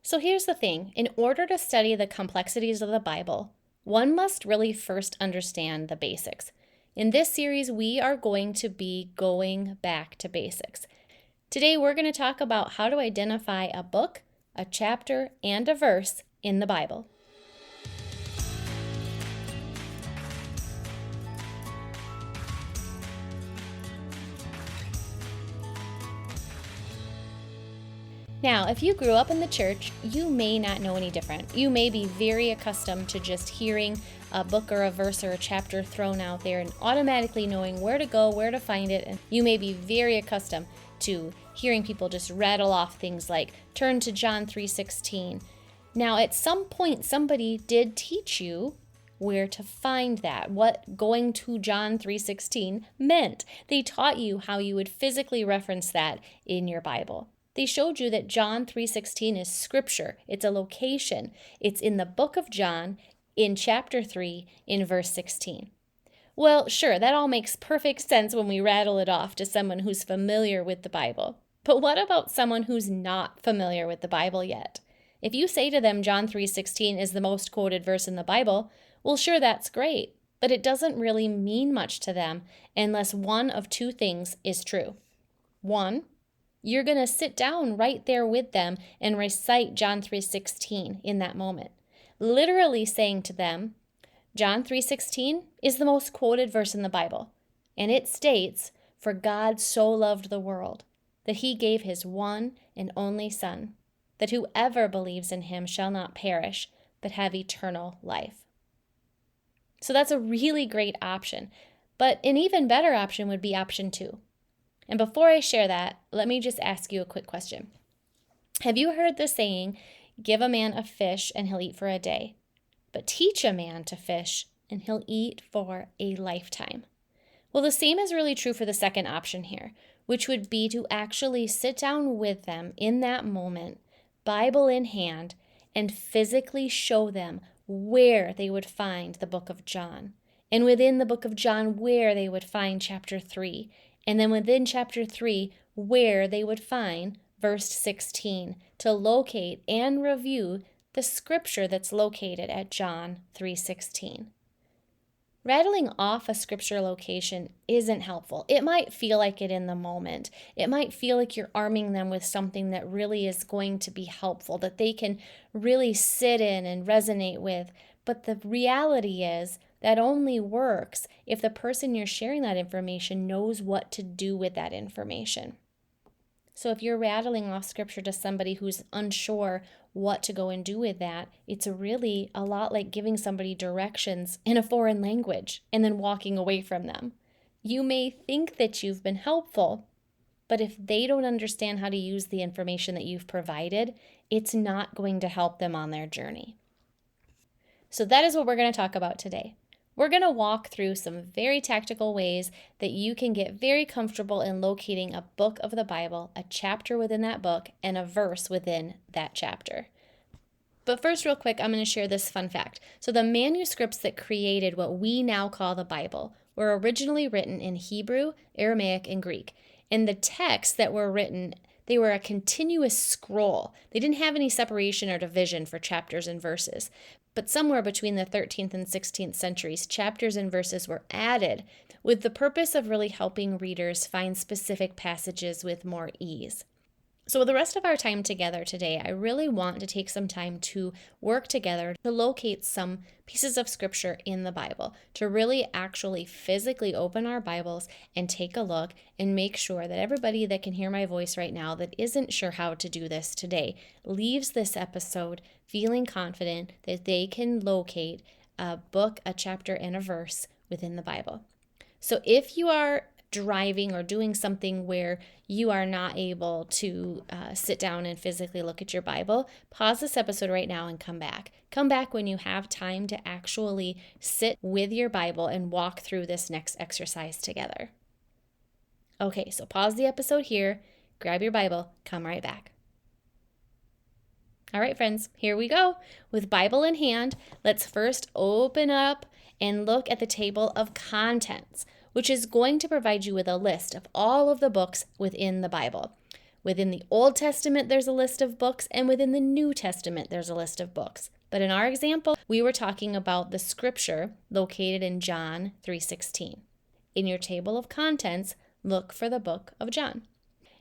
So here's the thing. In order to study the complexities of the Bible, one must really first understand the basics. In this series, we are going to be going back to basics. Today, we're going to talk about how to identify a book, a chapter, and a verse in the Bible. Now, if you grew up in the church, you may not know any different. You may be very accustomed to just hearing a book or a verse or a chapter thrown out there and automatically knowing where to go, where to find it. And you may be very accustomed to hearing people just rattle off things like, turn to John 3:16. Now, at some point, somebody did teach you where to find that, what going to John 3:16 meant. They taught you how you would physically reference that in your Bible. They showed you that John 3:16 is scripture. It's a location. It's in the book of John, in chapter 3, in verse 16. Well, sure, that all makes perfect sense when we rattle it off to someone who's familiar with the Bible. But what about someone who's not familiar with the Bible yet? If you say to them John 3:16 is the most quoted verse in the Bible, well, sure, that's great, but it doesn't really mean much to them unless one of two things is true. One, you're going to sit down right there with them and recite John 3:16 in that moment, literally saying to them, John 3:16 is the most quoted verse in the Bible, and it states, "For God so loved the world, that he gave his one and only Son, that whoever believes in him shall not perish, but have eternal life." So that's a really great option, but an even better option would be option 2. And before I share that, let me just ask you a quick question. Have you heard the saying, give a man a fish and he'll eat for a day, but teach a man to fish and he'll eat for a lifetime? Well, the same is really true for the second option here, which would be to actually sit down with them in that moment, Bible in hand, and physically show them where they would find the book of John, and within the book of John, where they would find chapter 3, and then within chapter 3, where they would find verse 16 to locate and review the scripture that's located at John 3:16. Rattling off a scripture location isn't helpful. It might feel like it in the moment. It might feel like you're arming them with something that really is going to be helpful, that they can really sit in and resonate with. But the reality is that only works if the person you're sharing that information knows what to do with that information. So if you're rattling off scripture to somebody who's unsure what to go and do with that, it's really a lot like giving somebody directions in a foreign language and then walking away from them. You may think that you've been helpful, but if they don't understand how to use the information that you've provided, it's not going to help them on their journey. So that is what we're going to talk about today. We're going to walk through some very tactical ways that you can get very comfortable in locating a book of the Bible, a chapter within that book, and a verse within that chapter. But first, real quick, I'm going to share this fun fact. So the manuscripts that created what we now call the Bible were originally written in Hebrew, Aramaic, and Greek. And the texts that were written, they were a continuous scroll. They didn't have any separation or division for chapters and verses. But somewhere between the 13th and 16th centuries, chapters and verses were added with the purpose of really helping readers find specific passages with more ease. So with the rest of our time together today, I really want to take some time to work together to locate some pieces of scripture in the Bible, to really actually physically open our Bibles and take a look and make sure that everybody that can hear my voice right now that isn't sure how to do this today leaves this episode feeling confident that they can locate a book, a chapter, and a verse within the Bible. So if you are driving or doing something where you are not able to sit down and physically look at your Bible, pause this episode right now and come back. Come back when you have time to actually sit with your Bible and walk through this next exercise together. Okay, so pause the episode here, grab your Bible, come right back. All right, friends, here we go. With Bible in hand, let's first open up and look at the table of contents, which is going to provide you with a list of all of the books within the Bible. Within the Old Testament, there's a list of books, and within the New Testament, there's a list of books. But in our example, we were talking about the scripture located in John 3:16. In your table of contents, look for the book of John.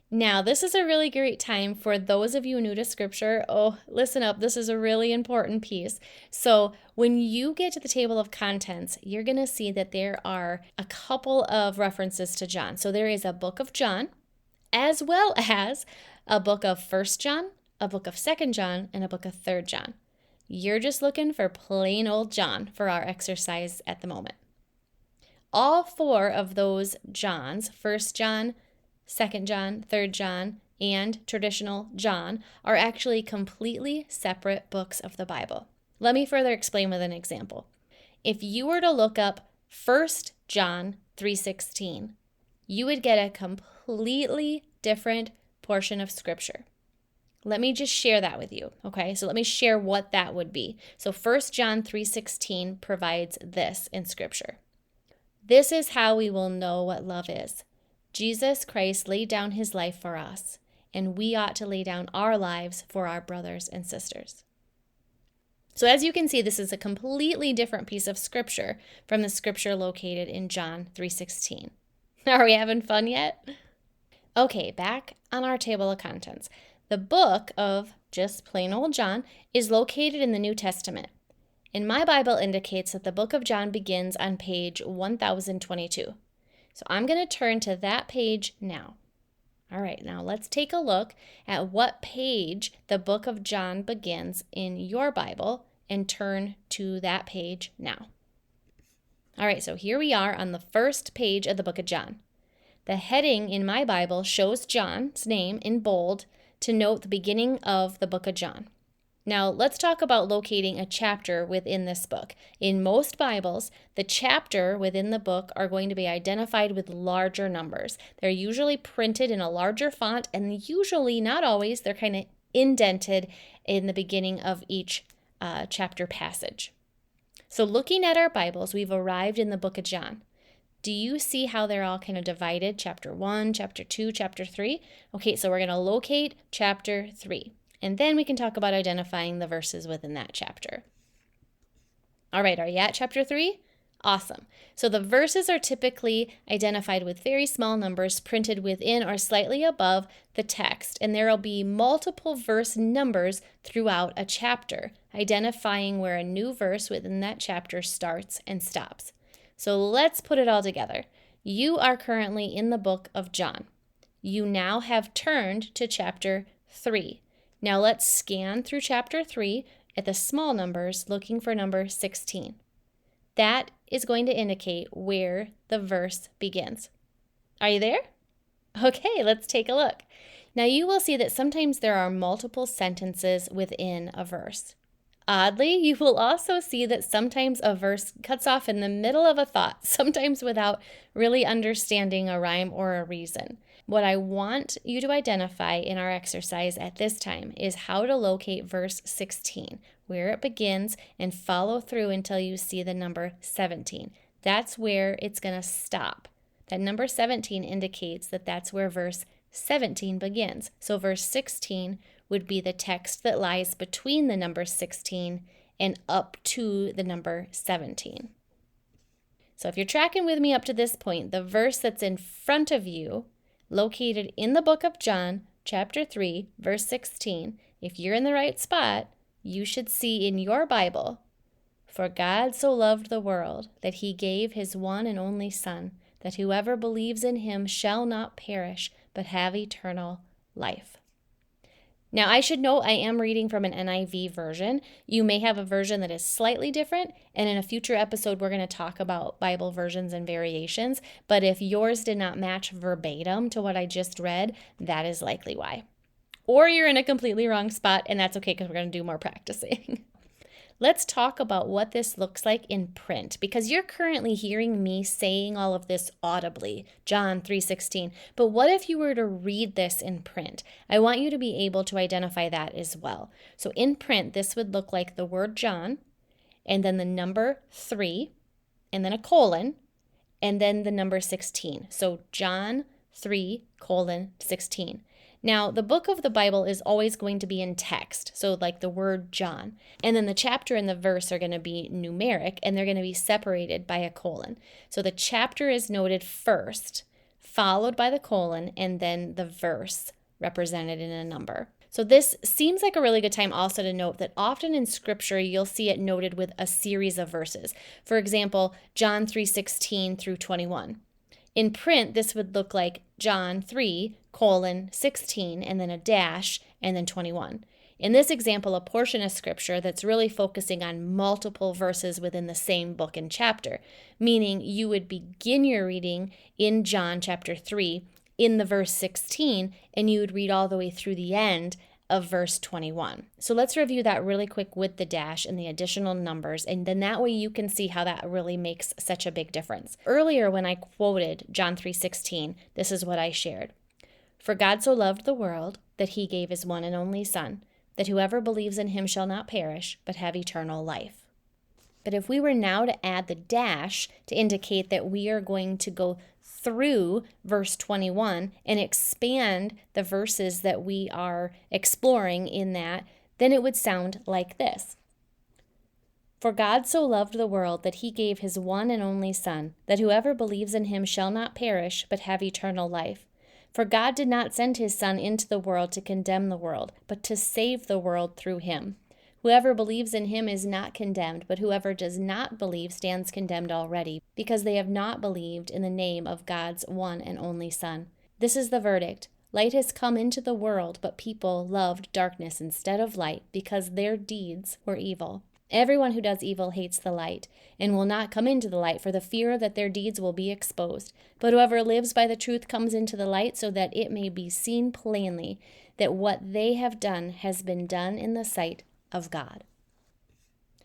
Now, this is a really great time for those of you new to scripture. Oh, listen up. This is a really important piece. So when you get to the table of contents, you're going to see that there are a couple of references to John. So there is a book of John, as well as a book of 1 John, a book of 2 John, and a book of 3 John. You're just looking for plain old John for our exercise at the moment. All four of those Johns, 1 John, 2 John, 3 John, and traditional John, are actually completely separate books of the Bible. Let me further explain with an example. If you were to look up 1 John 3:16, you would get a completely different portion of scripture. Let me just share that with you, okay? So let me share what that would be. So 1 John 3:16 provides this in scripture. This is how we will know what love is. Jesus Christ laid down his life for us, and we ought to lay down our lives for our brothers and sisters. So as you can see, this is a completely different piece of scripture from the scripture located in John 3:16. Are we having fun yet? Okay, back on our table of contents. The book of just plain old John is located in the New Testament. And my Bible indicates that the book of John begins on page 1022. So I'm going to turn to that page now. All right, now let's take a look at what page the book of John begins in your Bible and turn to that page now. All right, so here we are on the first page of the book of John. The heading in my Bible shows John's name in bold to note the beginning of the book of John. Now, let's talk about locating a chapter within this book. In most Bibles, the chapter within the book are going to be identified with larger numbers. They're usually printed in a larger font, and usually, not always, they're kind of indented in the beginning of each chapter passage. So looking at our Bibles, we've arrived in the book of John. Do you see how they're all kind of divided? Chapter 1, chapter 2, chapter 3? Okay, so we're going to locate chapter 3. And then we can talk about identifying the verses within that chapter. All right, are you at chapter 3? Awesome. So the verses are typically identified with very small numbers printed within or slightly above the text, and there will be multiple verse numbers throughout a chapter, identifying where a new verse within that chapter starts and stops. So let's put it all together. You are currently in the book of John. You now have turned to chapter 3. Now let's scan through chapter 3 at the small numbers, looking for number 16. That is going to indicate where the verse begins. Are you there? Okay, let's take a look. Now you will see that sometimes there are multiple sentences within a verse. Oddly, you will also see that sometimes a verse cuts off in the middle of a thought, sometimes without really understanding a rhyme or a reason. What I want you to identify in our exercise at this time is how to locate verse 16, where it begins, and follow through until you see the number 17. That's where it's going to stop. That number 17 indicates that that's where verse 17 begins. So verse 16 would be the text that lies between the number 16 and up to the number 17. So if you're tracking with me up to this point, the verse that's in front of you, located in the book of John, chapter 3, verse 16, if you're in the right spot, you should see in your Bible, "For God so loved the world that he gave his one and only Son, that whoever believes in him shall not perish, but have eternal life." Now, I should note I am reading from an NIV version. You may have a version that is slightly different, and in a future episode, we're going to talk about Bible versions and variations. But if yours did not match verbatim to what I just read, that is likely why. Or you're in a completely wrong spot, and that's okay because we're going to do more practicing. Let's talk about what this looks like in print, because you're currently hearing me saying all of this audibly, John 3:16. But what if you were to read this in print? I want you to be able to identify that as well. So in print, this would look like the word John, and then the number 3, and then a colon, and then the number 16. So John 3:16. Now, the book of the Bible is always going to be in text, so like the word John. And then the chapter and the verse are going to be numeric, and they're going to be separated by a colon. So the chapter is noted first, followed by the colon, and then the verse represented in a number. So this seems like a really good time also to note that often in Scripture, you'll see it noted with a series of verses. For example, John 3:16 through 21. In print, this would look like John 3:16 and then a dash and then 21. In this example, a portion of Scripture that's really focusing on multiple verses within the same book and chapter, meaning you would begin your reading in John chapter 3 in the verse 16, and you would read all the way through the end of verse 21. So let's review that really quick with the dash and the additional numbers, and then that way you can see how that really makes such a big difference. Earlier when I quoted John 3:16, this is what I shared. For God so loved the world that he gave his one and only Son, that whoever believes in him shall not perish, but have eternal life. But if we were now to add the dash to indicate that we are going to go through verse 21 and expand the verses that we are exploring in that, then it would sound like this. For God so loved the world that he gave his one and only Son, that whoever believes in him shall not perish, but have eternal life. For God did not send his Son into the world to condemn the world, but to save the world through him. Whoever believes in him is not condemned, but whoever does not believe stands condemned already, because they have not believed in the name of God's one and only Son. This is the verdict. Light has come into the world, but people loved darkness instead of light, because their deeds were evil. Everyone who does evil hates the light, and will not come into the light for the fear that their deeds will be exposed. But whoever lives by the truth comes into the light, so that it may be seen plainly that what they have done has been done in the sight of God.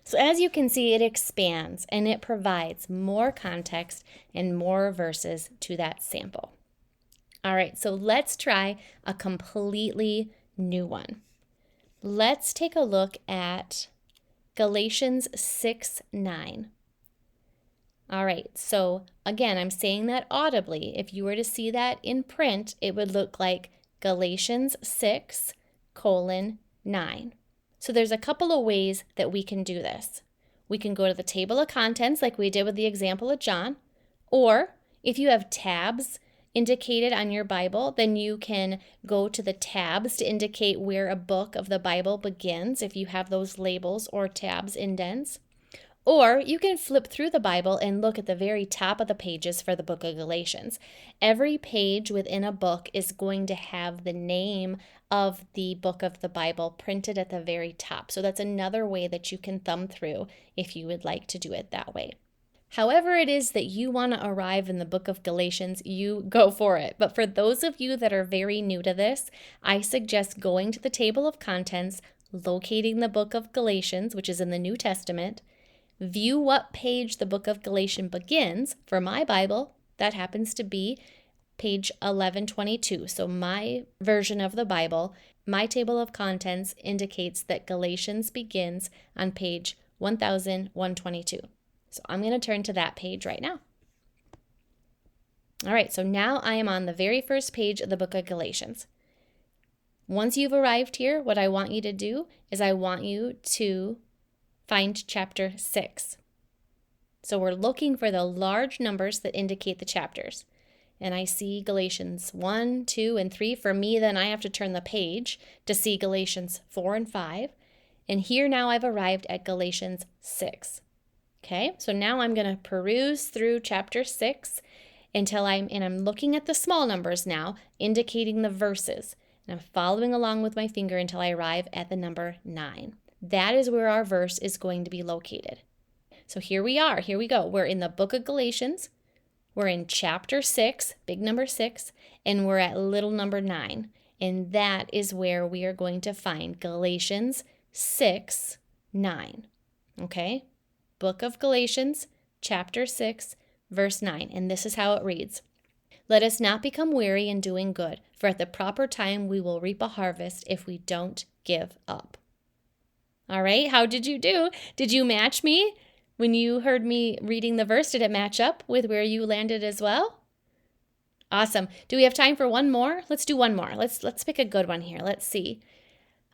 So as you can see, it expands and it provides more context and more verses to that sample. All right, so let's try a completely new one. Let's take a look at Galatians 6:9. All right, so again, I'm saying that audibly. If you were to see that in print, it would look like Galatians 6:9. So there's a couple of ways that we can do this. We can go to the table of contents like we did with the example of John, or if you have tabs indicated on your Bible, then you can go to the tabs to indicate where a book of the Bible begins, if you have those labels or tabs indents. Or you can flip through the Bible and look at the very top of the pages for the book of Galatians. Every page within a book is going to have the name of the book of the Bible printed at the very top. So that's another way that you can thumb through if you would like to do it that way. However it is that you want to arrive in the book of Galatians, you go for it. But for those of you that are very new to this, I suggest going to the table of contents, locating the book of Galatians, which is in the New Testament, view what page the book of Galatians begins. For my Bible, that happens to be page 1122. So my version of the Bible, my table of contents indicates that Galatians begins on page 1122. So I'm going to turn to that page right now. All right, so now I am on the very first page of the book of Galatians. Once you've arrived here, what I want you to do is I want you to find chapter 6. So we're looking for the large numbers that indicate the chapters. And I see Galatians 1, 2, and 3. For me, then I have to turn the page to see Galatians 4 and 5. And here now I've arrived at Galatians 6. Okay, so now I'm going to peruse through chapter 6 until I'm looking at the small numbers now, indicating the verses. And I'm following along with my finger until I arrive at the number 9. That is where our verse is going to be located. So here we are. Here we go. We're in the book of Galatians. We're in chapter 6, big number 6, and we're at little number 9. And that is where we are going to find Galatians 6:9. Okay? Book of Galatians, chapter 6, verse 9. And this is how it reads. Let us not become weary in doing good, for at the proper time we will reap a harvest if we don't give up. All right, how did you do? Did you match me? When you heard me reading the verse, did it match up with where you landed as well? Awesome. Do we have time for one more? Let's do one more. Let's pick a good one here. Let's see.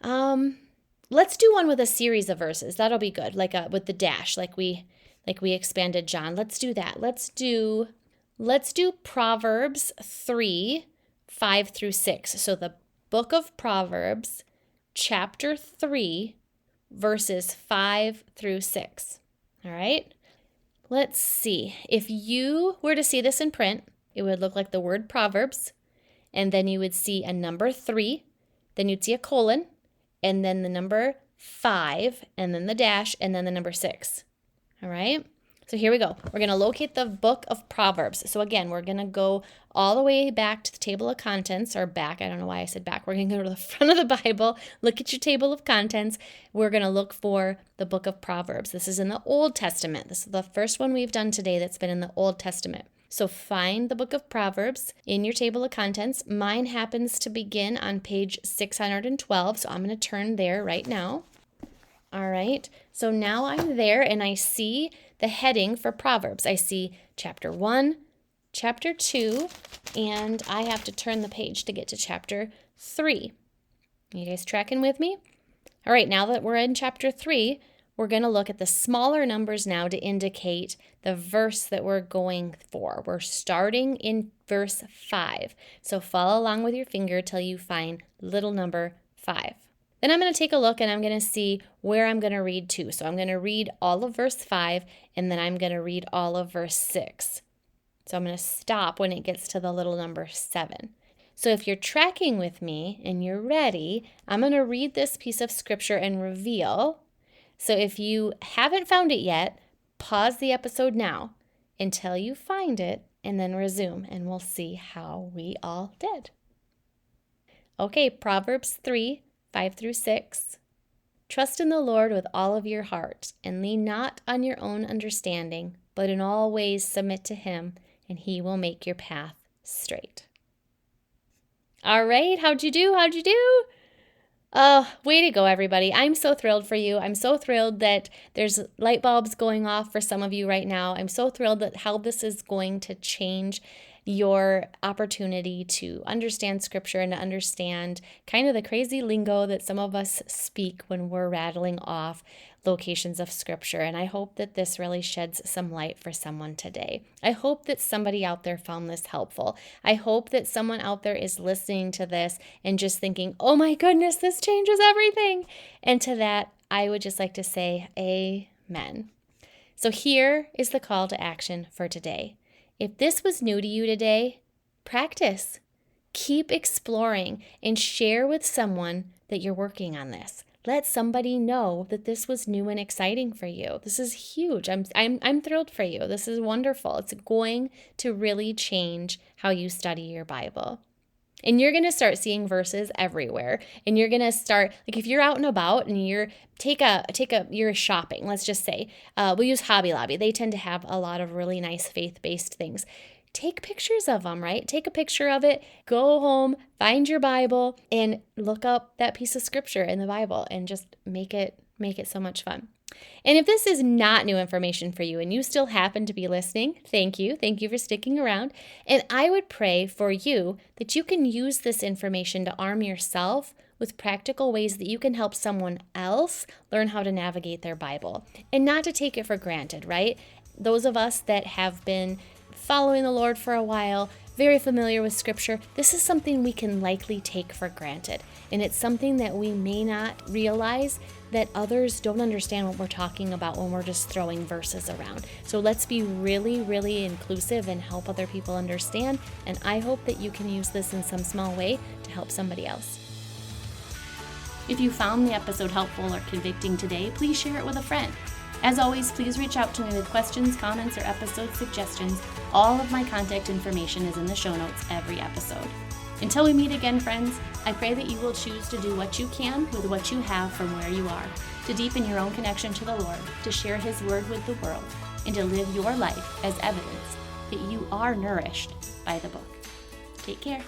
Let's do one with a series of verses. That'll be good. Like with the dash, like we expanded John. Let's do that. Let's do Proverbs 3, 5 through 6. So the book of Proverbs, chapter 3, verses 5 through 6. All right? Let's see. If you were to see this in print, it would look like the word Proverbs, and then you would see a number 3, then you'd see a colon, and then the number 5, and then the dash, and then the number 6. All right? So here we go. We're going to locate the book of Proverbs. So again, we're going to go all the way back to the table of contents, or back. I don't know why I said back. We're going to go to the front of the Bible, look at your table of contents. We're going to look for the book of Proverbs. This is in the Old Testament. This is the first one we've done today that's been in the Old Testament. So find the book of Proverbs in your table of contents. Mine happens to begin on page 612, so I'm going to turn there right now. All right, so now I'm there and I see the heading for Proverbs. I see chapter 1, chapter 2, and I have to turn the page to get to chapter 3. You guys tracking with me? All right, now that we're in chapter 3, we're going to look at the smaller numbers now to indicate the verse that we're going for. We're starting in verse 5. So follow along with your finger till you find little number 5. Then I'm going to take a look and I'm going to see where I'm going to read to. So I'm going to read all of verse 5 and then I'm going to read all of verse 6. So I'm going to stop when it gets to the little number 7. So if you're tracking with me and you're ready, I'm going to read this piece of scripture and reveal. So if you haven't found it yet, pause the episode now until you find it and then resume and we'll see how we all did. Okay, Proverbs 3, 5 through 6. Trust in the Lord with all of your heart and lean not on your own understanding, but in all ways submit to him and he will make your path straight. All right, how'd you do? Way to go, everybody. I'm so thrilled for you. I'm so thrilled that there's light bulbs going off for some of you right now. I'm so thrilled that how this is going to change your opportunity to understand scripture and to understand kind of the crazy lingo that some of us speak when we're rattling off locations of scripture. And I hope that this really sheds some light for someone today. I hope that somebody out there found this helpful. I hope that someone out there is listening to this and just thinking, oh my goodness, this changes everything. And to that, I would just like to say amen. So here is the call to action for today. If this was new to you today, practice. Keep exploring and share with someone that you're working on this. Let somebody know that this was new and exciting for you. This is huge. I'm thrilled for you. This is wonderful. It's going to really change how you study your Bible. And you're going to start seeing verses everywhere. And you're going to start, like if you're out and about and you're shopping, let's just say, we'll use Hobby Lobby. They tend to have a lot of really nice faith-based things. Take pictures of them, right? Take a picture of it, go home, find your Bible, and look up that piece of scripture in the Bible and just make it so much fun. And if this is not new information for you and you still happen to be listening, thank you. Thank you for sticking around. And I would pray for you that you can use this information to arm yourself with practical ways that you can help someone else learn how to navigate their Bible and not to take it for granted, right? Those of us that have been following the Lord for a while, very familiar with scripture, this is something we can likely take for granted. And it's something that we may not realize that others don't understand what we're talking about when we're just throwing verses around. So let's be really, really inclusive and help other people understand. And I hope that you can use this in some small way to help somebody else. If you found the episode helpful or convicting today, please share it with a friend. As always, please reach out to me with questions, comments, or episode suggestions. All of my contact information is in the show notes every episode. Until we meet again, friends, I pray that you will choose to do what you can with what you have from where you are, to deepen your own connection to the Lord, to share His word with the world, and to live your life as evidence that you are nourished by the book. Take care.